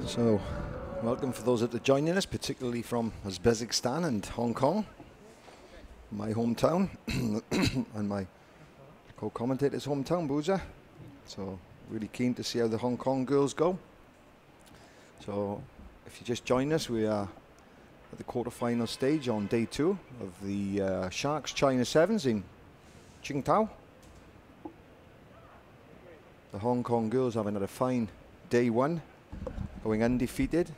So, welcome for those that are joining us, particularly from Uzbekistan and Hong Kong, my hometown, and my co-commentator's hometown, Booza. So, really keen to see how the Hong Kong girls go. So, if you just join us, we are at the quarter-final stage on day 2 of the Sharks China Sevens in Qingdao. The Hong Kong girls having had a fine day 1, going undefeated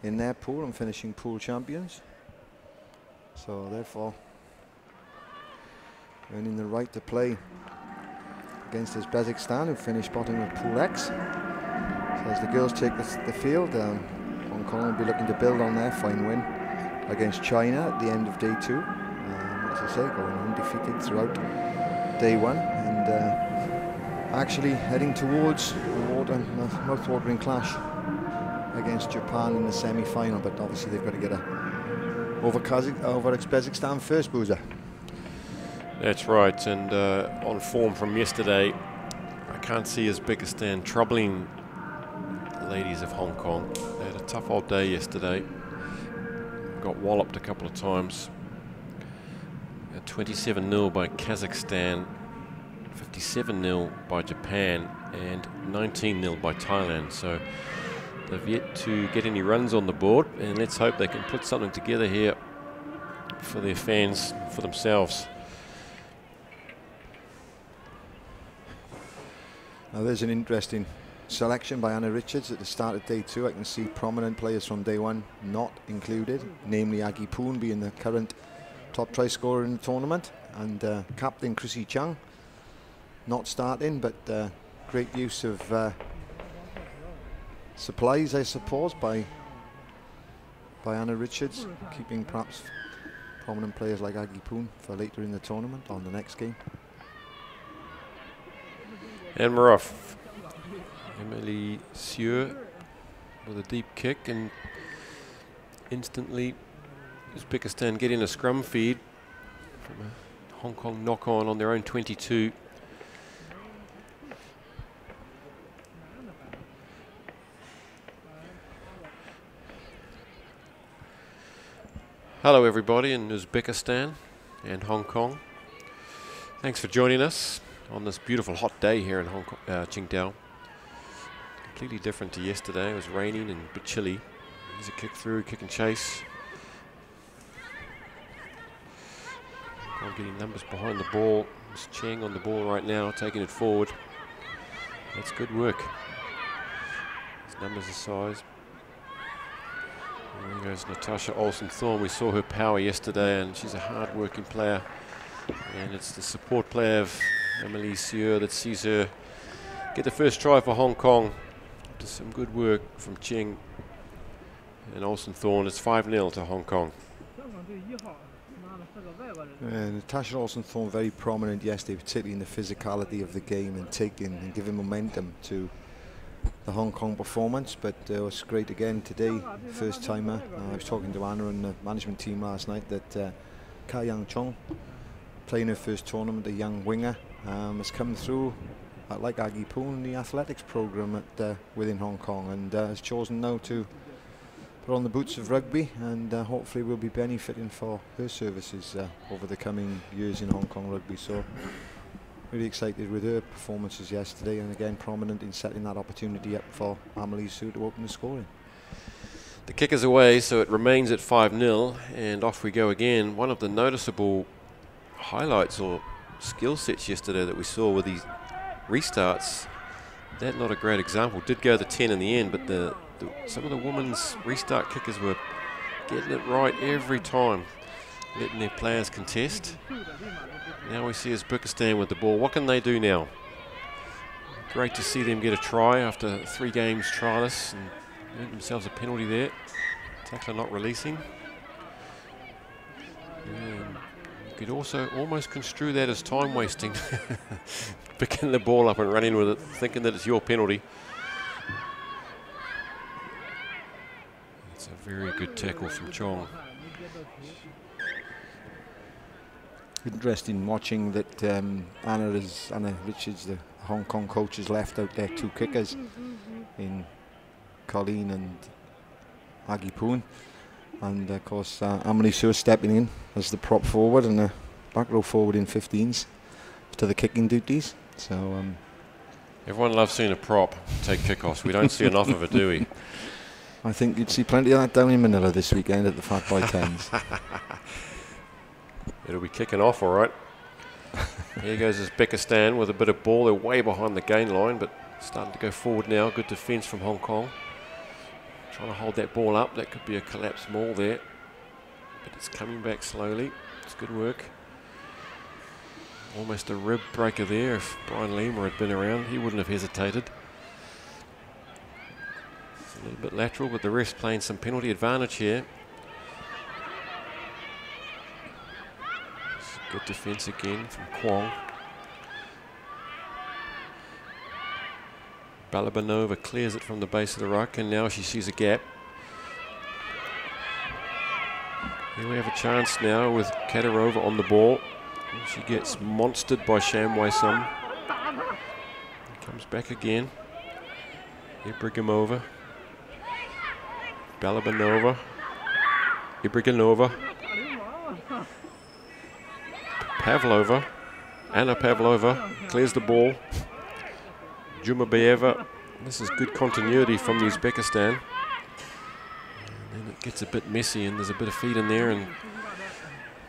in their pool and finishing pool champions. So therefore, earning the right to play against Uzbekistan, who finished bottom of Pool X. So as the girls take the field, Hong Kong will be looking to build on their fine win against China at the end of day 2. As I say, going undefeated throughout day 1, and actually heading towards a mouth-watering clash against Japan in the semi-final, but obviously they've got to get over Uzbekistan first, Booza. That's right, and on form from yesterday, I can't see Uzbekistan troubling the ladies of Hong Kong. They had a tough old day yesterday, got walloped a couple of times. 27-0 by Kazakhstan, 57-0 by Japan, and 19-0 by Thailand. So they've yet to get any runs on the board, and let's hope they can put something together here for their fans, for themselves. Now there's an interesting selection by Anna Richards at the start of day 2. I can see prominent players from day 1 not included, namely Aggie Poon being the current top try scorer in the tournament, and captain Chrissy Chang not starting, but great use of supplies, I suppose, by Anna Richards, keeping perhaps prominent players like Aggie Poon for later in the tournament on the next game. And we're off. Emily Sieur with a deep kick, and instantly Uzbekistan getting a scrum feed from a Hong Kong knock-on on their own 22. Hello everybody in Uzbekistan and Hong Kong. Thanks for joining us on this beautiful hot day here in Qingdao. Completely different to yesterday. It was raining and a bit chilly. There's a kick through, kick and chase. I'm getting numbers behind the ball. It's Cheng on the ball right now, taking it forward. That's good work. His numbers are size. There goes Natasha Olsen-Thorn. We saw her power yesterday, and she's a hard-working player. And it's the support player of Emily Sieur that sees her get the first try for Hong Kong. After some good work from Cheng and Olsen-Thorn. It's 5-0 to Hong Kong. Natasha Olsen-Thorn very prominent yesterday, particularly in the physicality of the game and taking and giving momentum to the Hong Kong performance, but it was great again today, first timer. I was talking to Anna and the management team last night that Ka Yang Chong, playing her first tournament, a young winger, has come through like Aggie Poon in the athletics program within Hong Kong, and has chosen now to put on the boots of rugby, and hopefully will be benefiting for her services over the coming years in Hong Kong rugby. So really excited with her performances yesterday, and again prominent in setting that opportunity up for Amelie Sieur to open the scoring. The kick is away, so it remains at 5-0, and off we go again. One of the noticeable highlights or skill sets yesterday that we saw with these restarts, that not a great example, did go the 10 in the end, but some of the women's restart kickers were getting it right every time, letting their players contest. Now we see Uzbekistan with the ball. What can they do now? Great to see them get a try after 3 games trialless and earned themselves a penalty there. Tackler not releasing. And you could also almost construe that as time wasting. Picking the ball up and running with it, thinking that it's your penalty. It's a very good tackle from Chong. Interesting watching that Anna Richards, the Hong Kong coach, has left out their 2 kickers in Colleen and Aggie Poon. And of course Amelie Sur stepping in as the prop forward and the back row forward in 15s to the kicking duties. So everyone loves seeing a prop take kickoffs. We don't see enough of it, do we? I think you'd see plenty of that down in Manila this weekend at the Fat Boy 10s. It'll be kicking off, all right. Here goes Uzbekistan with a bit of ball. They're way behind the gain line, but starting to go forward now. Good defence from Hong Kong. Trying to hold that ball up. That could be a collapsed maul there. But it's coming back slowly. It's good work. Almost a rib breaker there. If Brian Lima had been around, he wouldn't have hesitated. It's a little bit lateral, but the ref's playing some penalty advantage here. Good defence again from Kwong. Balabanova clears it from the base of the ruck, and now she sees a gap. Here we have a chance now with Katarova on the ball. She gets monstered by Shamway-Sum. Comes back again. Ibragimova. Balabanova. Ibragimova. Pavlova, Anna Pavlova clears the ball. Jumabayeva, this is good continuity from Uzbekistan. And then it gets a bit messy and there's a bit of feed in there, and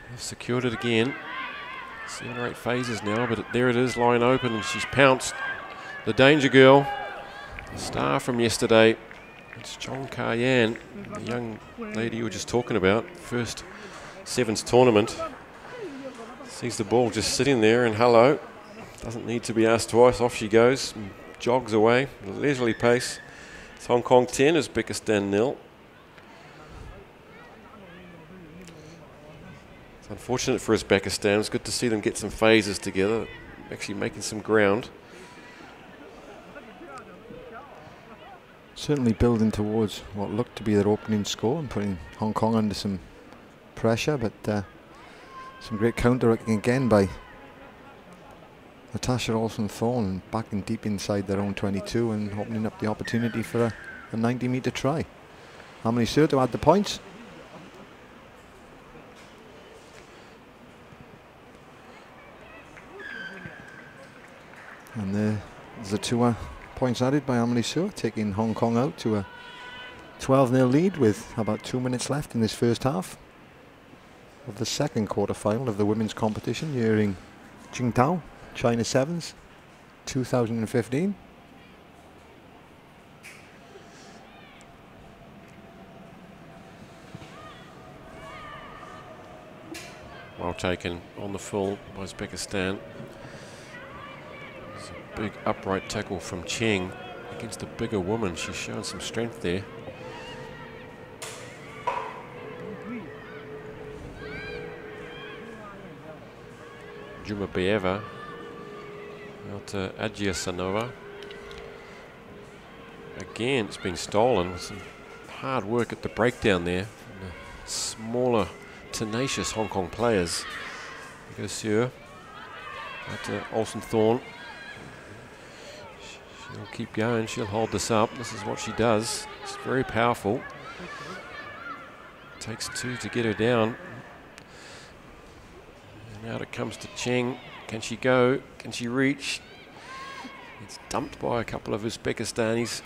they've secured it again. 7 or 8 phases now, but there it is, line open, and she's pounced. The danger girl, the star from yesterday. It's Chong Ka-Yan, the young lady you were just talking about, first Sevens tournament. Sees the ball just sitting there, and hello, doesn't need to be asked twice, off she goes and jogs away at a leisurely pace. It's Hong Kong 10, Uzbekistan 0. It's unfortunate for Uzbekistan. It's good to see them get some phases together, actually making some ground. Certainly building towards what looked to be their opening score and putting Hong Kong under some pressure, but some great counter-acting again by Natasha Olsen-Thorne, backing deep inside their own 22 and opening up the opportunity for a 90-metre try. Amelie Sur to add the points. And there's the 2 points added by Amelie Sur, taking Hong Kong out to a 12-0 lead with about 2 minutes left in this first half of the second quarter-final of the women's competition here in Qingdao, China Sevens, 2015. Well taken on the full by Uzbekistan. There's a big upright tackle from Cheng against a bigger woman. She's shown some strength there. Jumabayeva out to Adjiasanova. Again, it's been stolen with some hard work at the breakdown there from the smaller, tenacious Hong Kong players. There goes Sur out to Olsen-Thorne. She'll keep going, she'll hold this up. This is what she does. It's very powerful. Takes 2 to get her down. Now it comes to Cheng. Can she go? Can she reach? It's dumped by a couple of Uzbekistanis.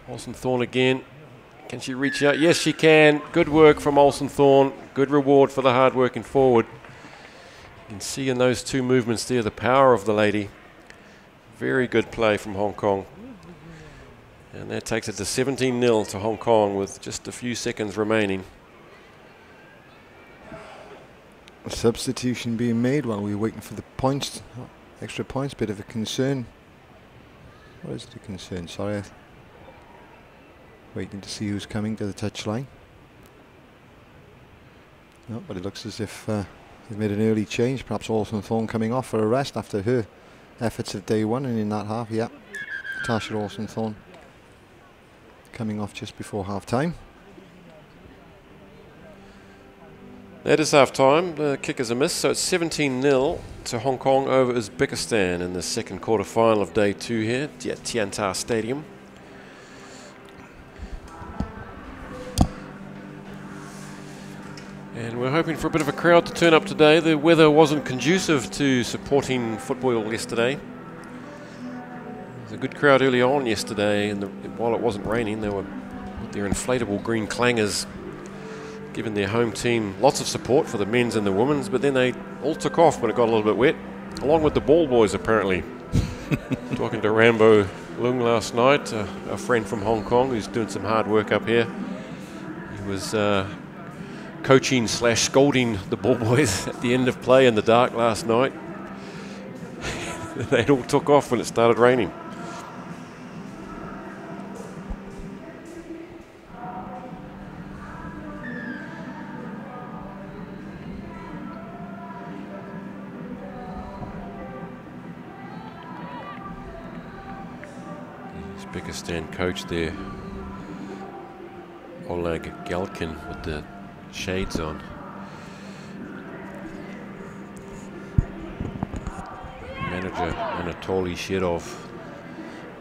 Olsen-Thorne again. Can she reach out? Yes, she can. Good work from Olsen-Thorne. Good reward for the hard working forward. You can see in those 2 movements there the power of the lady. Very good play from Hong Kong. And that takes it to 17-0 to Hong Kong with just a few seconds remaining. A substitution being made while we're waiting for the points, extra points, bit of a concern. What is the concern? Sorry, waiting to see who's coming to the touchline. No, but it looks as if they've made an early change, perhaps Olsen-Thorne coming off for a rest after her efforts of day 1, and in that half, yeah, Natasha Olsen-Thorne coming off just before half time. That is half time. The kick is a miss, so it's 17-0 to Hong Kong over Uzbekistan in the second quarter final of day 2 here at Tiantar Stadium. we're hoping for a bit of a crowd to turn up today. The weather wasn't conducive to supporting football yesterday. There was a good crowd early on yesterday, and while it wasn't raining, they were with their inflatable green clangers giving their home team lots of support for the men's and the women's, but then they all took off when it got a little bit wet, along with the ball boys apparently. Talking to Rambo Lung last night, a friend from Hong Kong who's doing some hard work up here. He was coaching / scolding the ball boys at the end of play in the dark last night. They all took off when it started raining. Uzbekistan coach there, Oleg Galkin, with the shades on. Manager Anatoly Shirov,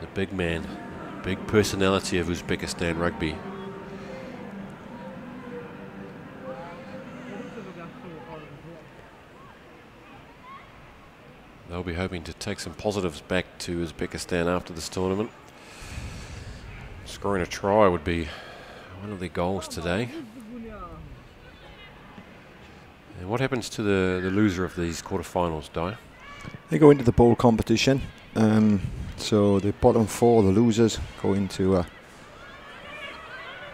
the big man, big personality of Uzbekistan rugby. They'll be hoping to take some positives back to Uzbekistan after this tournament. Scoring a try would be one of their goals today. And what happens to the loser of these quarterfinals, Di? They go into the bowl competition. So the bottom 4, the losers, go into a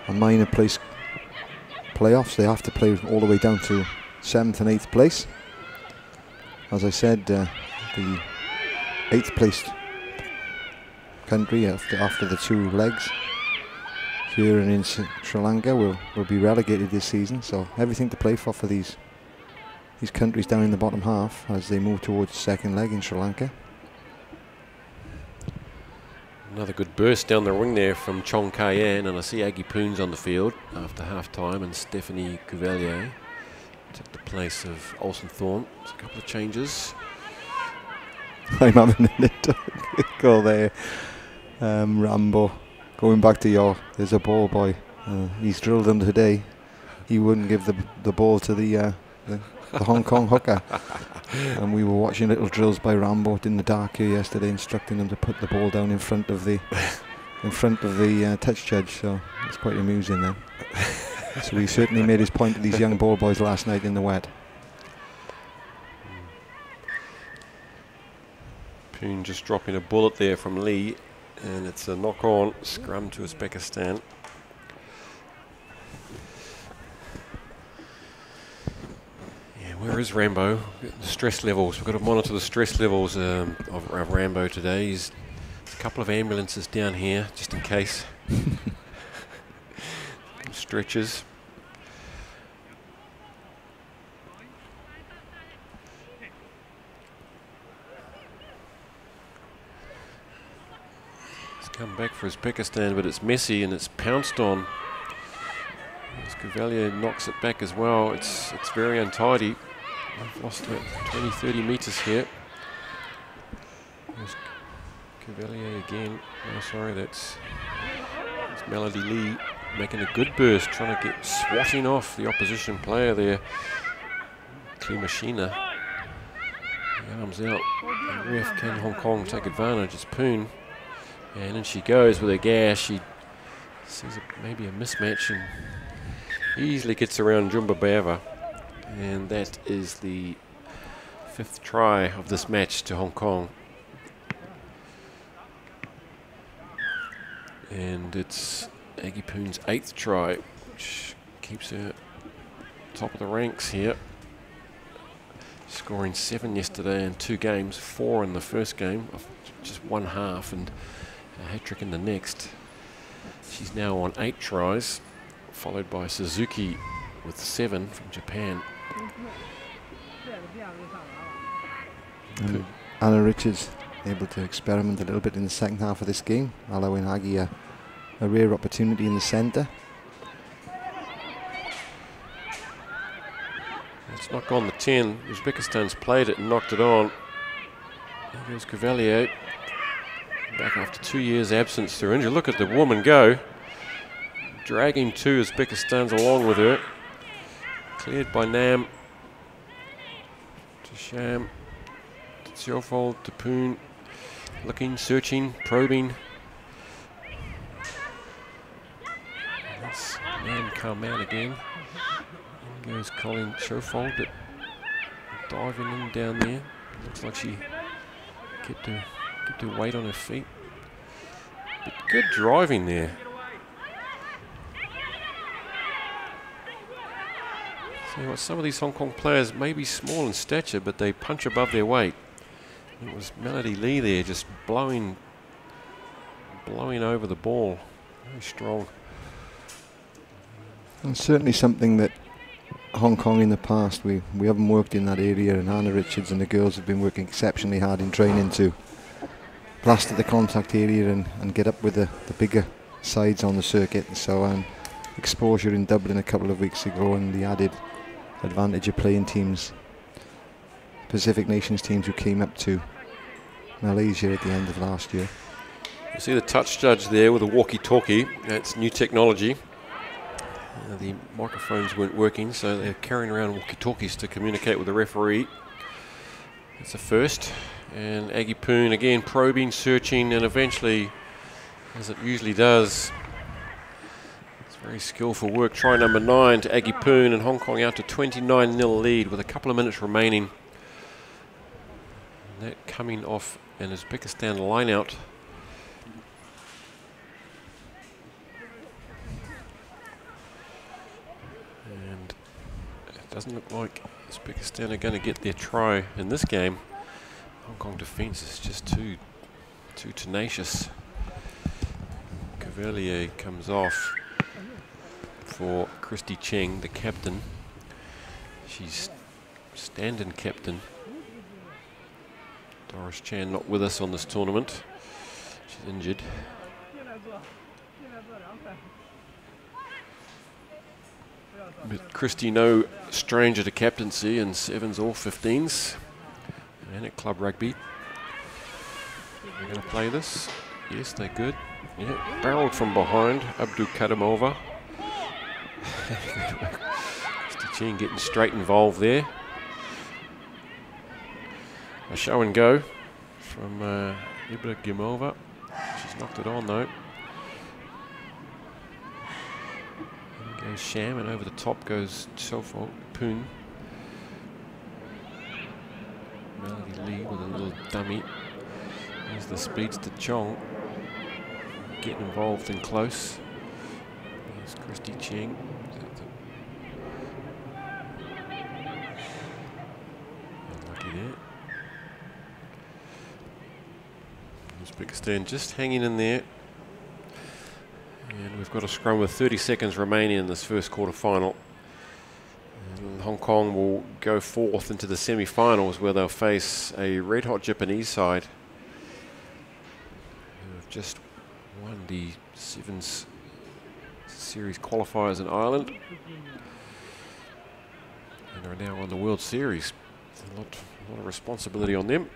minor place playoffs. They have to play all the way down to 7th and 8th place. As I said, the 8th place country after the 2 legs here and in Sri Lanka will be relegated this season. So everything to play for these countries down in the bottom half as they move towards the 2nd leg in Sri Lanka. Another good burst down the wing there from Chong Kayan, and I see Aggie Poons on the field after half time, and Stephanie Cuvelier took the place of Olsen Thorne. There's a couple of changes. I'm having a little go there. Rambo, going back to your, there's a ball boy. He's drilled him today. He wouldn't give the ball to the Hong Kong hooker. And we were watching little drills by Rambo in the dark here yesterday, instructing him to put the ball down in front of the touch judge. So it's quite amusing then. So he certainly made his point to these young ball boys last night in the wet. Poon just dropping a bullet there from Lee, and it's a knock-on scrum to Uzbekistan. Yeah, where is Rambo? The stress levels. We've got to monitor the stress levels of Rambo today. There's a couple of ambulances down here, just in case. Stretches. Come back for Uzbekistan, but it's messy and it's pounced on. As Cavalier knocks it back as well, it's very untidy. I've lost about 20-30 metres here. There's Cavalier again. Oh, sorry, that's Melody Lee making a good burst, trying to get swatting off the opposition player there. Klimashina. The arms out. The ref, can Hong Kong take advantage? It's Poon. And in she goes with her gas. She sees maybe a mismatch and easily gets around Jumba Bava. And that is the 5th try of this match to Hong Kong. And it's Aggie Poon's 8th try, which keeps her top of the ranks here. Scoring 7 yesterday in 2 games, 4 in the first game, of just 1 half, and a hat-trick in the next. She's now on 8 tries, followed by Suzuki with 7 from Japan. Anna Richards able to experiment a little bit in the second half of this game, allowing Aggie a rare opportunity in the centre. It's not gone the 10. Uzbekistan's played it and knocked it on. There goes Cavalier. Back after 2 years absence through injury. Look at the woman go. Dragging 2 Uzbekistan's along with her. Cleared by Nam. To Sham. To Siofold. To Poon. Looking, searching, probing. That's Nam come out again. In goes Colin Siofold, but diving in down there. Looks like she kept her weight on her feet. But good driving there. See what, some of these Hong Kong players may be small in stature, but they punch above their weight. It was Melody Lee there, just blowing over the ball. Very strong. And certainly something that Hong Kong in the past, we haven't worked in that area, and Anna Richards and the girls have been working exceptionally hard in training to blast at the contact area and get up with the bigger sides on the circuit. And so exposure in Dublin a couple of weeks ago, and the added advantage of playing teams, Pacific Nations teams who came up to Malaysia at the end of last year. You see the touch judge there with a walkie-talkie. That's new technology. The microphones weren't working, so they're carrying around walkie-talkies to communicate with the referee. It's a first. And Aggie Poon again probing, searching, and eventually, as it usually does, it's very skillful work. Try number 9 to Aggie Poon, and Hong Kong out to 29-0 lead with a couple of minutes remaining. And that coming off an Uzbekistan line-out. And it doesn't look like Uzbekistan are going to get their try in this game. Hong Kong defence is just too tenacious. Cavalier comes off for Christy Cheng, the captain. She's stand-in captain. Doris Chan not with us on this tournament. She's injured. But Christy no stranger to captaincy in 7s or 15s. And at club rugby. They're going to play this. Yes, they're good. Yeah, barreled from behind. Abdul Kadimova. Mr. Ching getting straight involved there. A show and go from Ibrahimova. She's knocked it on though. And goes Sham, and over the top goes Siofold Poon. Melody Lee with a little dummy. There's the speedster Chong getting involved and close. There's Christy Cheng. Unlucky there. Uzbekistan just hanging in there. And we've got a scrum with 30 seconds remaining in this first quarter final. And Hong Kong will go forth into the semi-finals, where they'll face a red-hot Japanese side who have just won the Sevens Series qualifiers in Ireland and are now on the World Series. A lot of responsibility on them.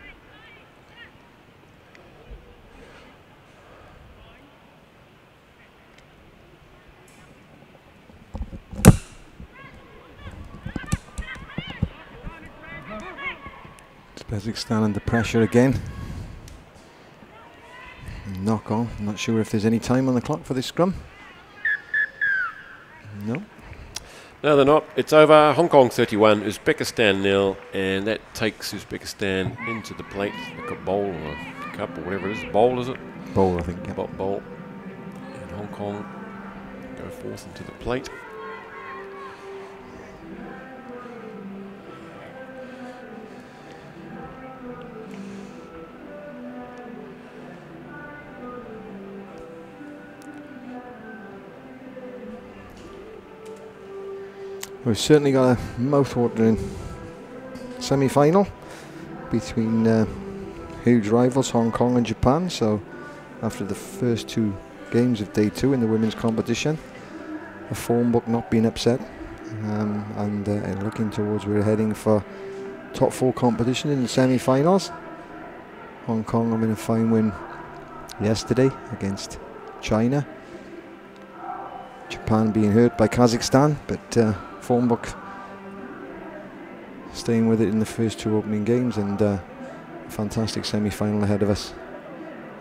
Kazakhstan under pressure again. Knock on. Not sure if there's any time on the clock for this scrum. No. No, they're not. It's over. Hong Kong 31, Uzbekistan 0, and that takes Uzbekistan into the plate like a bowl or a cup or whatever it is. Bowl, is it? Bowl, I think. Yeah. Bowl. And Hong Kong go forth into the plate. We've certainly got a mouth-watering semi-final between huge rivals Hong Kong and Japan. So after the first two games of day 2 in the women's competition, the form book not being upset, and looking towards we're heading for top 4 competition in the semi-finals. Hong Kong having a fine win yesterday against China. Japan being hurt by Kazakhstan, but form book staying with it in the first 2 opening games, and a fantastic semi-final ahead of us.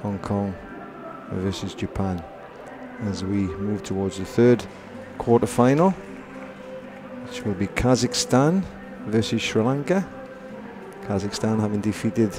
Hong Kong versus Japan, as we move towards the 3rd quarter-final, which will be Kazakhstan versus Sri Lanka. Kazakhstan having defeated